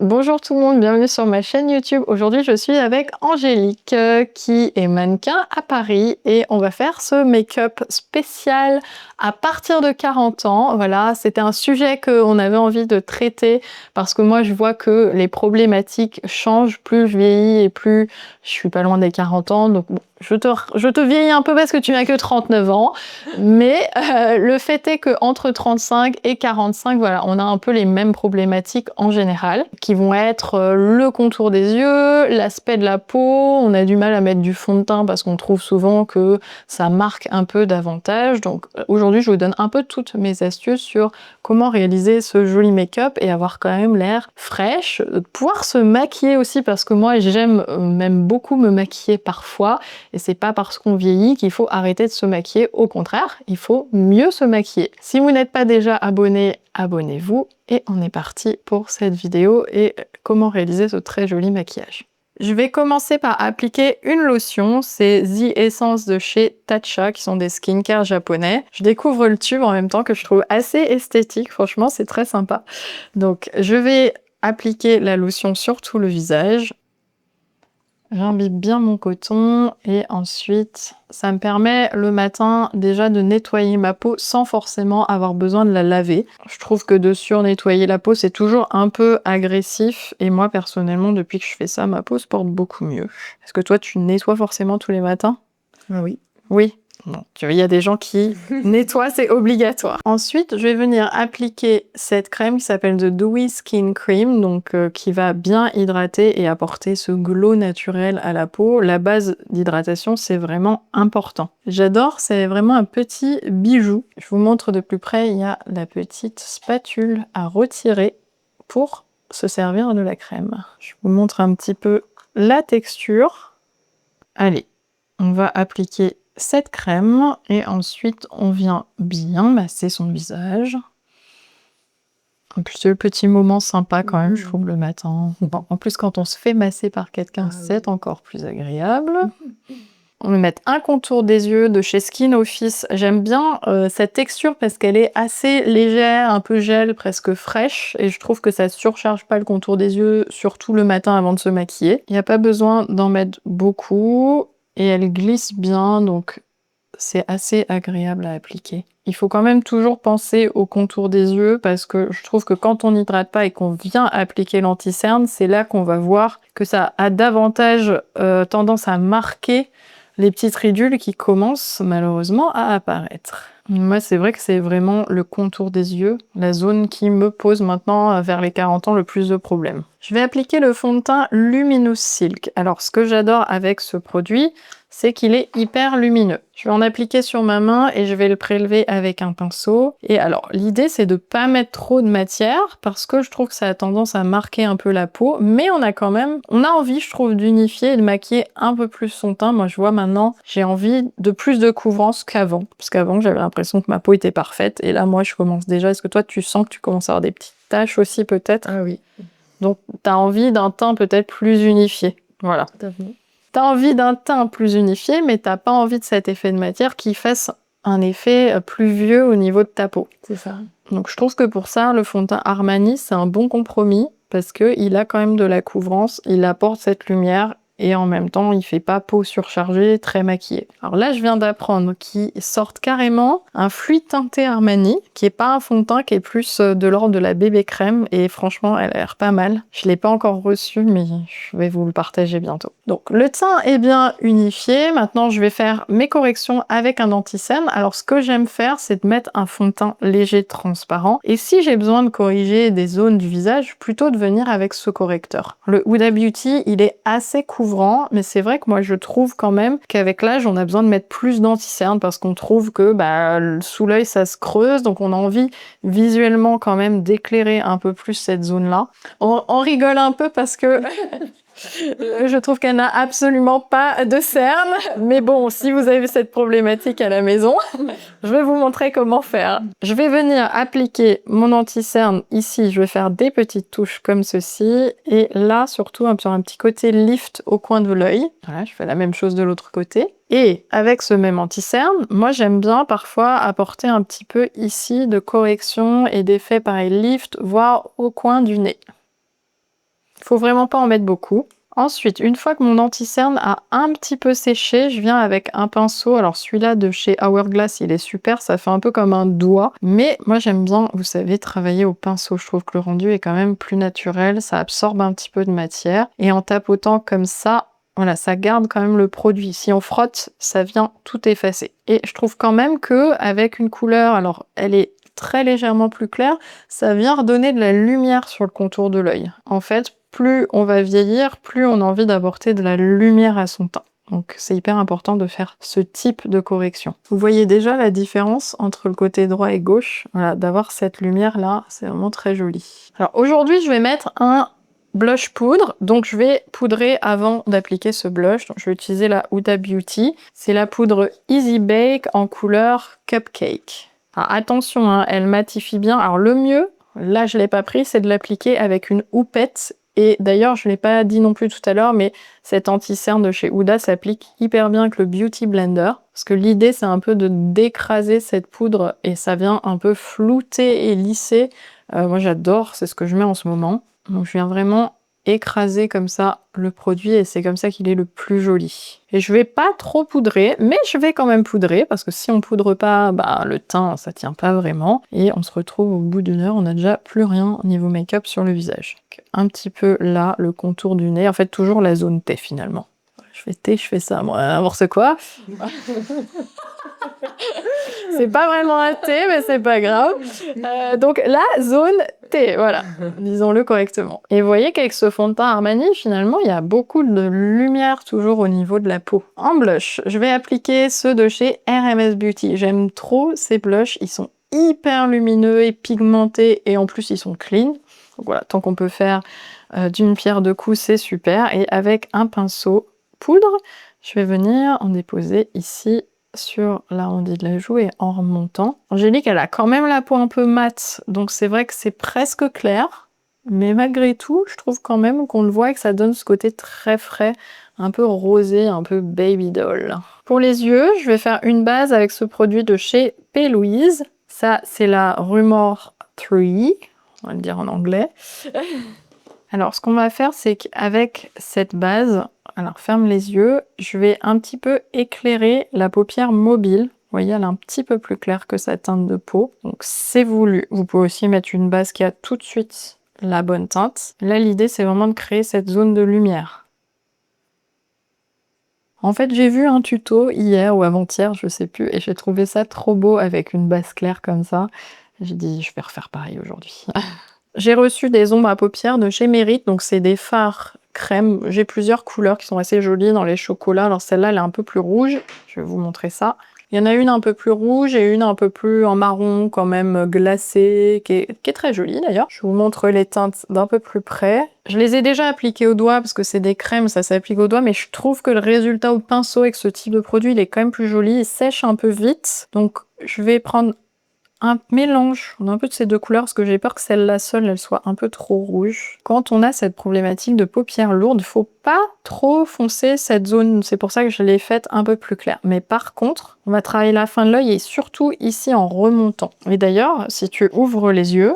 Bonjour tout le monde, bienvenue sur ma chaîne YouTube. Aujourd'hui, je suis avec Angélique qui est mannequin à Paris et on va faire ce make-up spécial à partir de 40 ans. Voilà, c'était un sujet qu'on avait envie de traiter parce que moi, je vois que les problématiques changent. Plus je vieillis et plus je suis pas loin des 40 ans. Donc, bon, je te vieillis un peu parce que tu n'as que 39 ans. Mais le fait est qu'entre 35 et 45, voilà, on a un peu les mêmes problématiques en général, qui vont être le contour des yeux, l'aspect de la peau, on a du mal à mettre du fond de teint parce qu'on trouve souvent que ça marque un peu davantage. Donc aujourd'hui, je vous donne un peu toutes mes astuces sur comment réaliser ce joli make-up et avoir quand même l'air fraîche, pouvoir se maquiller aussi parce que moi, j'aime même beaucoup me maquiller parfois et c'est pas parce qu'on vieillit qu'il faut arrêter de se maquiller, au contraire, il faut mieux se maquiller. Si vous n'êtes pas déjà abonné, abonnez-vous et on est parti pour cette vidéo et comment réaliser ce très joli maquillage. Je vais commencer par appliquer une lotion, c'est The Essence de chez Tatcha, qui sont des skincare japonais. Je découvre le tube en même temps que je trouve assez esthétique, franchement c'est très sympa. Donc je vais appliquer la lotion sur tout le visage. J'imbibe bien mon coton et ensuite, ça me permet le matin déjà de nettoyer ma peau sans forcément avoir besoin de la laver. Je trouve que de sur-nettoyer la peau, c'est toujours un peu agressif et moi, personnellement, depuis que je fais ça, ma peau se porte beaucoup mieux. Est-ce que toi, tu nettoies forcément tous les matins? Ah oui. Oui. Bon, tu vois, il y a des gens qui nettoient, c'est obligatoire. Ensuite, je vais venir appliquer cette crème qui s'appelle The Dewy Skin Cream, donc qui va bien hydrater et apporter ce glow naturel à la peau. La base d'hydratation, c'est vraiment important. J'adore, c'est vraiment un petit bijou. Je vous montre de plus près, il y a la petite spatule à retirer pour se servir de la crème. Je vous montre un petit peu la texture. Allez, on va appliquer cette crème et ensuite on vient bien masser son visage. En plus, c'est le petit moment sympa quand même, je trouve, le matin. Bon, en plus, quand on se fait masser par quelqu'un, c'est encore plus agréable. On va mettre un contour des yeux de chez Skin Office. J'aime bien cette texture parce qu'elle est assez légère, un peu gel, presque fraîche. Et je trouve que ça surcharge pas le contour des yeux, surtout le matin avant de se maquiller. Il n'y a pas besoin d'en mettre beaucoup. Et elle glisse bien, donc c'est assez agréable à appliquer. Il faut quand même toujours penser au contour des yeux parce que je trouve que quand on n'hydrate pas et qu'on vient appliquer l'anti-cerne, c'est là qu'on va voir que ça a davantage tendance à marquer les petites ridules qui commencent malheureusement à apparaître. Moi, c'est vrai que c'est vraiment le contour des yeux, la zone qui me pose maintenant vers les 40 ans le plus de problèmes. Je vais appliquer le fond de teint Luminous Silk. Alors, ce que j'adore avec ce produit, c'est qu'il est hyper lumineux. Je vais en appliquer sur ma main et je vais le prélever avec un pinceau. Et alors, l'idée, c'est de pas mettre trop de matière parce que je trouve que ça a tendance à marquer un peu la peau, mais on a envie, je trouve, d'unifier et de maquiller un peu plus son teint. Moi, je vois maintenant, j'ai envie de plus de couvrance qu'avant. Parce qu'avant, j'avais l'impression que ma peau était parfaite. Et là, moi, je commence déjà. Est-ce que toi, tu sens que tu commences à avoir des petites taches aussi, peut-être? Ah oui. Donc, tu as envie d'un teint peut-être plus unifié. Voilà. T'as envie d'un teint plus unifié, mais t'as pas envie de cet effet de matière qui fasse un effet pluvieux au niveau de ta peau. C'est ça. Donc je trouve que pour ça, le fond de teint Armani, c'est un bon compromis parce qu'il a quand même de la couvrance, il apporte cette lumière et en même temps, il fait pas peau surchargée, très maquillée. Alors là, je viens d'apprendre qu'ils sortent carrément un fluide teinté Armani, qui est pas un fond de teint, qui est plus de l'ordre de la bébé crème, et franchement, elle a l'air pas mal. Je l'ai pas encore reçu, mais je vais vous le partager bientôt. Donc le teint est bien unifié. Maintenant, je vais faire mes corrections avec un anti-cerne. Alors ce que j'aime faire, c'est de mettre un fond de teint léger, transparent. Et si j'ai besoin de corriger des zones du visage, plutôt de venir avec ce correcteur. Le Huda Beauty, il est assez couvrant, mais c'est vrai que moi je trouve quand même qu'avec l'âge on a besoin de mettre plus d'anti-cerne parce qu'on trouve que sous l'œil ça se creuse, donc on a envie visuellement quand même d'éclairer un peu plus cette zone là. On rigole un peu parce que je trouve qu'elle n'a absolument pas de cerne, mais bon, si vous avez cette problématique à la maison, je vais vous montrer comment faire. Je vais venir appliquer mon anti-cerne ici, je vais faire des petites touches comme ceci, et là, surtout, sur un petit côté lift au coin de l'œil. Voilà, je fais la même chose de l'autre côté. Et avec ce même anti-cerne, moi j'aime bien parfois apporter un petit peu ici de correction et d'effet pareil lift, voire au coin du nez. Faut vraiment pas en mettre beaucoup. Ensuite, une fois que mon anti-cerne a un petit peu séché, je viens avec un pinceau. Alors celui-là de chez Hourglass, il est super, ça fait un peu comme un doigt. Mais moi j'aime bien, vous savez, travailler au pinceau. Je trouve que le rendu est quand même plus naturel, ça absorbe un petit peu de matière. Et en tapotant comme ça, voilà, ça garde quand même le produit. Si on frotte, ça vient tout effacer. Et je trouve quand même que avec une couleur, alors elle est très légèrement plus claire, ça vient redonner de la lumière sur le contour de l'œil. En fait, plus on va vieillir, plus on a envie d'apporter de la lumière à son teint. Donc c'est hyper important de faire ce type de correction. Vous voyez déjà la différence entre le côté droit et gauche. Voilà, d'avoir cette lumière là, c'est vraiment très joli. Alors aujourd'hui, je vais mettre un blush poudre, donc je vais poudrer avant d'appliquer ce blush. Donc je vais utiliser la Huda Beauty. C'est la poudre Easy Bake en couleur Cupcake. Alors attention, hein, elle matifie bien. Alors le mieux, là je l'ai pas pris, c'est de l'appliquer avec une houppette. Et d'ailleurs, je ne l'ai pas dit non plus tout à l'heure, mais cet anti-cerne de chez Huda s'applique hyper bien avec le Beauty Blender. Parce que l'idée, c'est un peu de d'écraser cette poudre et ça vient un peu flouter et lisser. Moi, j'adore, c'est ce que je mets en ce moment. Donc, je viens vraiment écraser comme ça le produit et c'est comme ça qu'il est le plus joli. Et je vais pas trop poudrer, mais je vais quand même poudrer parce que si on poudre pas, bah, le teint ça tient pas vraiment et on se retrouve au bout d'une heure, on n'a déjà plus rien niveau make-up sur le visage. Donc, un petit peu là, le contour du nez, en fait toujours la zone T finalement. Je fais T, je fais ça, moi, n'importe quoi. C'est pas vraiment un T, mais c'est pas grave. Donc la zone T, voilà, disons-le correctement. Et vous voyez qu'avec ce fond de teint Armani, finalement, il y a beaucoup de lumière toujours au niveau de la peau. En blush, je vais appliquer ceux de chez RMS Beauty. J'aime trop ces blushs, ils sont hyper lumineux et pigmentés, et en plus ils sont clean. Donc voilà, tant qu'on peut faire d'une pierre deux coups, c'est super. Et avec un pinceau poudre, je vais venir en déposer ici sur l'arrondi de la joue et en remontant. Angélique, elle a quand même la peau un peu mate, donc c'est vrai que c'est presque clair, mais malgré tout, je trouve quand même qu'on le voit et que ça donne ce côté très frais, un peu rosé, un peu baby doll. Pour les yeux, je vais faire une base avec ce produit de chez P. Louise. Ça, c'est la Rumor 3, on va le dire en anglais. Alors, ce qu'on va faire, c'est qu'avec cette base, alors ferme les yeux, je vais un petit peu éclairer la paupière mobile. Vous voyez, elle est un petit peu plus claire que sa teinte de peau. Donc c'est voulu. Vous pouvez aussi mettre une base qui a tout de suite la bonne teinte. Là, l'idée, c'est vraiment de créer cette zone de lumière. En fait, j'ai vu un tuto hier ou avant-hier, je sais plus, et j'ai trouvé ça trop beau avec une base claire comme ça. J'ai dit, je vais refaire pareil aujourd'hui. J'ai reçu des ombres à paupières de chez Merit, donc c'est des fards crème. J'ai plusieurs couleurs qui sont assez jolies dans les chocolats. Alors celle-là, elle est un peu plus rouge. Je vais vous montrer ça. Il y en a une un peu plus rouge et une un peu plus en marron, quand même glacée, qui est très jolie d'ailleurs. Je vous montre les teintes d'un peu plus près. Je les ai déjà appliquées au doigt parce que c'est des crèmes, ça s'applique au doigt, mais je trouve que le résultat au pinceau avec ce type de produit, il est quand même plus joli. Il sèche un peu vite. Donc je vais prendre un mélange un peu de ces deux couleurs parce que j'ai peur que celle-là seule elle soit un peu trop rouge. Quand on a cette problématique de paupières lourdes, faut pas trop foncer cette zone, c'est pour ça que je l'ai faite un peu plus claire. Mais par contre, on va travailler la fin de l'œil et surtout ici en remontant. Et d'ailleurs, si tu ouvres les yeux,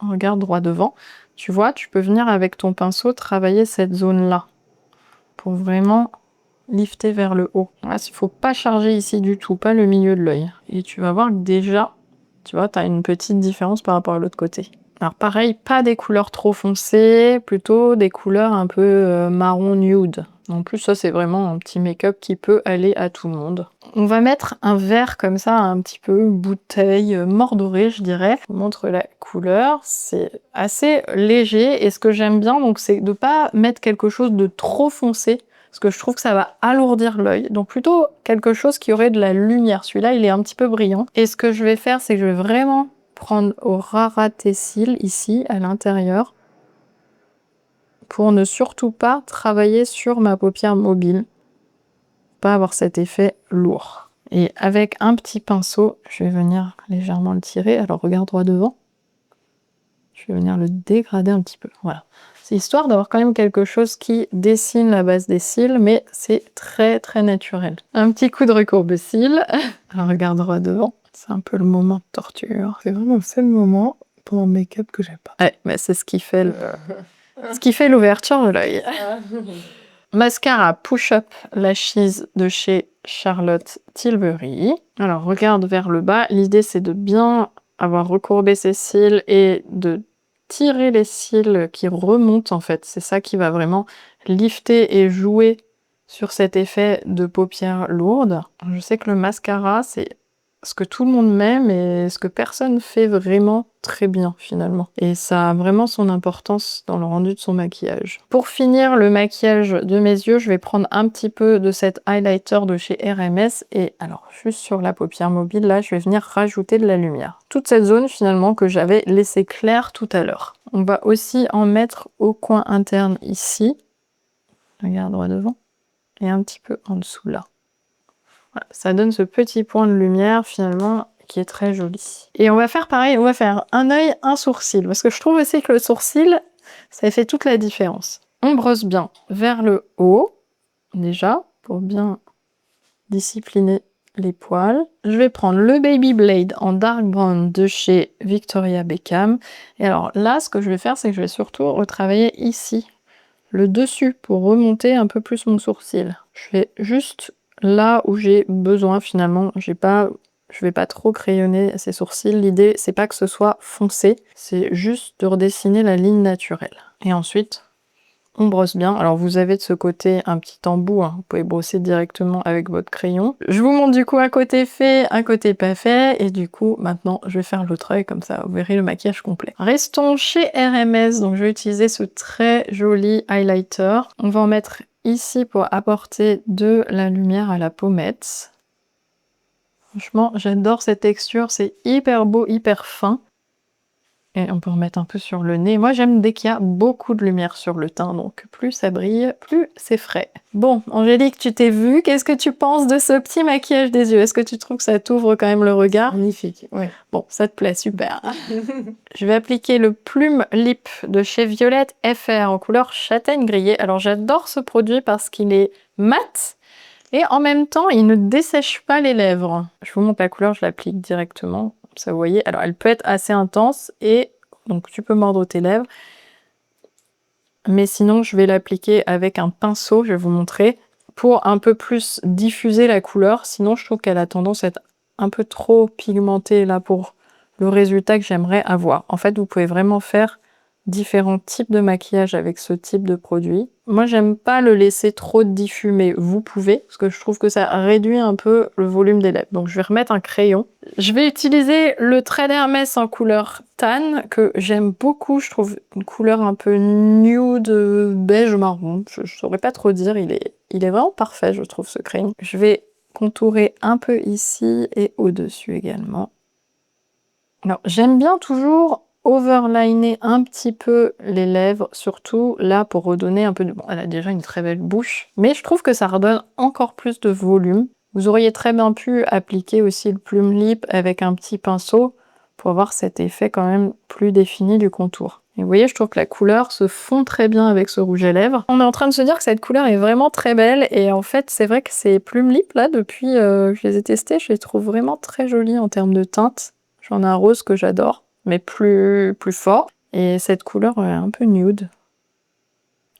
regarde droit devant, tu vois, tu peux venir avec ton pinceau travailler cette zone-là pour vraiment lifter vers le haut. Là, il faut pas charger ici du tout, pas le milieu de l'œil. Et tu vas voir que déjà, tu vois, tu as une petite différence par rapport à l'autre côté. Alors pareil, pas des couleurs trop foncées, plutôt des couleurs un peu marron nude. En plus, ça c'est vraiment un petit make-up qui peut aller à tout le monde. On va mettre un vert comme ça, un petit peu bouteille mordorée, je dirais. Je vous montre la couleur, c'est assez léger. Et ce que j'aime bien, donc, c'est de pas mettre quelque chose de trop foncé, parce que je trouve que ça va alourdir l'œil. Donc plutôt quelque chose qui aurait de la lumière. Celui-là, il est un petit peu brillant. Et ce que je vais faire, c'est que je vais vraiment prendre au ras tes cils, ici, à l'intérieur, pour ne surtout pas travailler sur ma paupière mobile. Pas avoir cet effet lourd. Et avec un petit pinceau, je vais venir légèrement le tirer. Alors regarde droit devant. Je vais venir le dégrader un petit peu. Voilà. C'est histoire d'avoir quand même quelque chose qui dessine la base des cils, mais c'est très très naturel. Un petit coup de recourbe-cils. Alors regarde droit devant. C'est un peu le moment de torture. C'est vraiment le seul moment pour mon make-up que j'aime pas. Ouais, mais c'est ce qui fait Ce qui fait l'ouverture de l'œil. Mascara Push Up Lashes de chez Charlotte Tilbury. Alors, regarde vers le bas. L'idée, c'est de bien avoir recourbé ses cils et de tirer les cils qui remontent, en fait. C'est ça qui va vraiment lifter et jouer sur cet effet de paupières lourdes. Je sais que le mascara, c'est ce que tout le monde met, mais ce que personne fait vraiment très bien finalement. Et ça a vraiment son importance dans le rendu de son maquillage. Pour finir le maquillage de mes yeux, je vais prendre un petit peu de cet highlighter de chez RMS et alors juste sur la paupière mobile, là, je vais venir rajouter de la lumière. Toute cette zone finalement que j'avais laissée claire tout à l'heure. On va aussi en mettre au coin interne ici. Regarde droit devant. Et un petit peu en dessous là. Voilà, ça donne ce petit point de lumière finalement qui est très joli. Et on va faire pareil, on va faire un œil, un sourcil, parce que je trouve aussi que le sourcil, ça fait toute la différence. On brosse bien vers le haut, déjà, pour bien discipliner les poils. Je vais prendre le Baby Blade en Dark Brown de chez Victoria Beckham. Et alors là, ce que je vais faire, c'est que je vais surtout retravailler ici, le dessus, pour remonter un peu plus mon sourcil. Je vais juste là où j'ai besoin finalement, je vais pas trop crayonner ces sourcils. L'idée, c'est pas que ce soit foncé, c'est juste de redessiner la ligne naturelle. Et ensuite, on brosse bien. Alors vous avez de ce côté un petit embout, hein. Vous pouvez brosser directement avec votre crayon. Je vous montre du coup un côté fait, un côté pas fait, et du coup maintenant je vais faire l'autre œil, comme ça vous verrez le maquillage complet. Restons chez RMS, donc je vais utiliser ce très joli highlighter. On va en mettre ici pour apporter de la lumière à la pommette. Franchement, j'adore cette texture, c'est hyper beau, hyper fin. Et on peut remettre un peu sur le nez. Moi, j'aime dès qu'il y a beaucoup de lumière sur le teint, donc plus ça brille, plus c'est frais. Bon, Angélique, tu t'es vue. Qu'est-ce que tu penses de ce petit maquillage des yeux? Est-ce que tu trouves que ça t'ouvre quand même le regard? Magnifique, ouais. Bon, ça te plaît, super. Je vais appliquer le Plume Lip de chez Violette FR en couleur châtaigne grillée. Alors, j'adore ce produit parce qu'il est mat et en même temps, il ne dessèche pas les lèvres. Je vous montre la couleur, je l'applique directement. Ça, vous voyez, alors elle peut être assez intense et donc tu peux mordre tes lèvres. Mais sinon, je vais l'appliquer avec un pinceau, je vais vous montrer, pour un peu plus diffuser la couleur. Sinon, je trouve qu'elle a tendance à être un peu trop pigmentée là pour le résultat que j'aimerais avoir. En fait, vous pouvez vraiment faire différents types de maquillage avec ce type de produit. Moi, j'aime pas le laisser trop diffus, mais vous pouvez, parce que je trouve que ça réduit un peu le volume des lèvres. Donc, je vais remettre un crayon. Je vais utiliser le trait d'Hermès en couleur tan, que j'aime beaucoup. Je trouve une couleur un peu nude, beige marron. Je saurais pas trop dire, il est vraiment parfait, je trouve, ce crayon. Je vais contourer un peu ici et au-dessus également. Alors, j'aime bien toujours overliner un petit peu les lèvres, surtout là pour redonner un peu de... Bon, elle a déjà une très belle bouche, mais je trouve que ça redonne encore plus de volume. Vous auriez très bien pu appliquer aussi le Plume Lip avec un petit pinceau pour avoir cet effet quand même plus défini du contour. Et vous voyez, je trouve que la couleur se fond très bien avec ce rouge à lèvres. On est en train de se dire que cette couleur est vraiment très belle et en fait, c'est vrai que ces Plume Lip là, depuis que je les ai testés, je les trouve vraiment très jolies en termes de teinte. J'en ai un rose que j'adore, mais plus fort. Et cette couleur est un peu nude.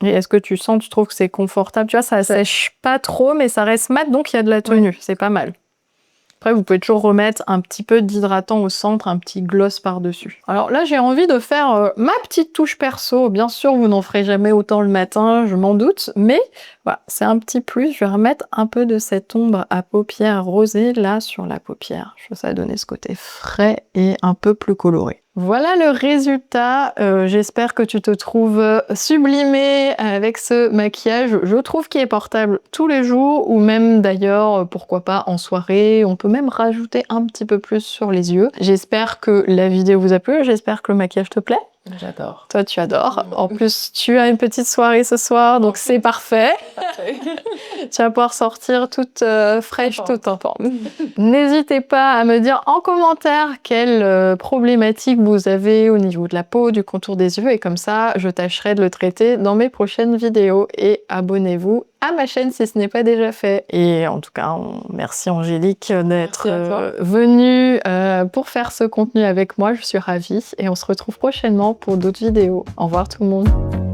Et est-ce que tu trouves que c'est confortable? Tu vois, ça sèche pas trop, mais ça reste mat, donc il y a de la tenue. Ouais. C'est pas mal. Après, vous pouvez toujours remettre un petit peu d'hydratant au centre, un petit gloss par-dessus. Alors là, j'ai envie de faire ma petite touche perso. Bien sûr, vous n'en ferez jamais autant le matin, je m'en doute. Mais voilà, c'est un petit plus. Je vais remettre un peu de cette ombre à paupières rosée là sur la paupière. Je trouve ça va donner ce côté frais et un peu plus coloré. Voilà le résultat. J'espère que tu te trouves sublimée avec ce maquillage. Je trouve qu'il est portable tous les jours ou même d'ailleurs, pourquoi pas en soirée. On peut même rajouter un petit peu plus sur les yeux. J'espère que la vidéo vous a plu. J'espère que le maquillage te plaît. J'adore. Toi, tu adores. En plus, tu as une petite soirée ce soir, donc c'est parfait. Tu vas pouvoir sortir toute fraîche, toute en forme. N'hésitez pas à me dire en commentaire quelle problématique vous avez au niveau de la peau, du contour des yeux, et comme ça, je tâcherai de le traiter dans mes prochaines vidéos. Et abonnez-vous à ma chaîne si ce n'est pas déjà fait. Et en tout cas, merci Angélique d'être venue pour faire ce contenu avec moi. Je suis ravie et on se retrouve prochainement pour d'autres vidéos. Au revoir tout le monde.